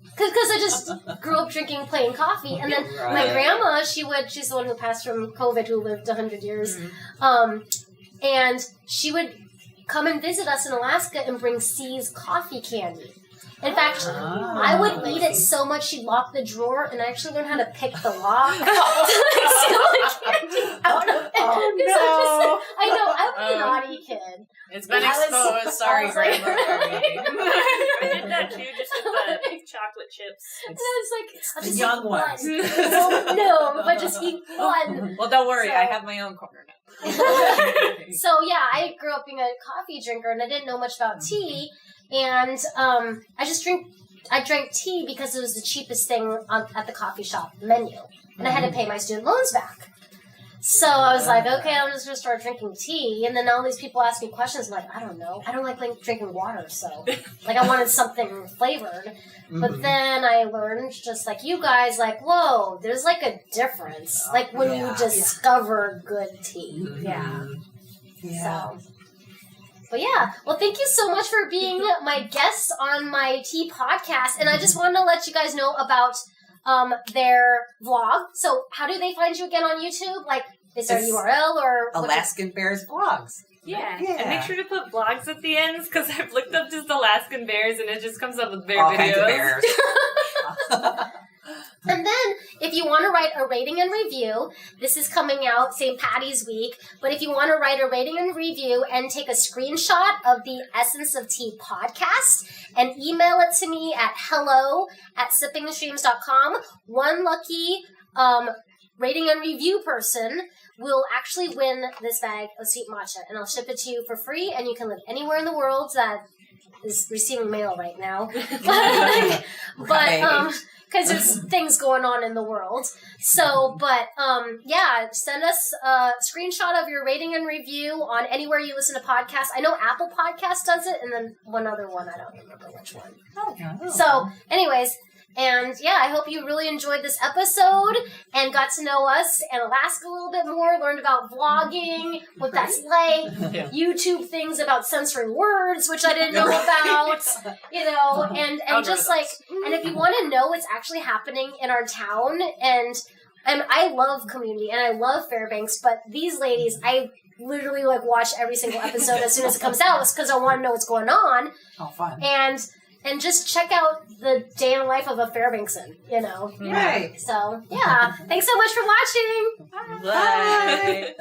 Because I just grew up drinking plain coffee. And then my grandma, she's the one who passed from COVID, who lived 100 years. And she would come and visit us in Alaska and bring C's coffee candy. In fact, I would eat it so much she'd lock the drawer, and I actually learned how to pick the lock to steal the candy out of it. I know, I'm a naughty kid. It's been exposed. Sorry, Grandma. I did that too, just with the chocolate chips. And I was like, I'll just young eat ones. one. No, but just eat one. Well, don't worry. So- I have my own corner now. So yeah, I grew up being a coffee drinker, and I didn't know much about tea. And I drank tea because it was the cheapest thing at the coffee shop menu, and I had to pay my student loans back. So I was like, okay, I'm just gonna start drinking tea. And then all these people ask me questions. I'm like, I don't know. I don't like drinking water, so I wanted something flavored. But then I learned, just like you guys, whoa, there's a difference. When you discover good tea. Yeah. So. But yeah, well, thank you so much for being my guest on my tea podcast. And I just wanted to let you guys know about their vlog. So how do they find you again on YouTube? Is there a URL or... Alaskan Bears Vlogs. Yeah. And make sure to put blogs at the ends, because I've looked up just Alaskan Bears and it just comes up with bear All videos. kinds of bears. And then, if you want to write a rating and review, this is coming out St. Patty's week, but if you want to write a rating and review and take a screenshot of the Essence of Tea podcast and email it to me at hello@sippingthestreams.com, one lucky rating and review person will actually win this bag of sweet matcha, and I'll ship it to you for free, and you can live anywhere in the world that is receiving mail right now. But because there's things going on in the world. So, but yeah, send us a screenshot of your rating and review on anywhere you listen to podcasts. I know Apple Podcasts does it, and then one other one, I don't remember which one. Oh. So, anyways, and yeah, I hope you really enjoyed this episode and got to know us and Alaska a little bit more, learned about vlogging, what that's like, YouTube things about censoring words, which I didn't know about, you know, and just like, and if you want to know what's actually happening in our town, and I love Community and I love Fairbanks, but these ladies, I literally like watch every single episode as soon as it comes out because I want to know what's going on. Oh, fun. And just check out the day in the life of a Fairbankson, you know. Right. So, yeah. Thanks so much for watching. Bye.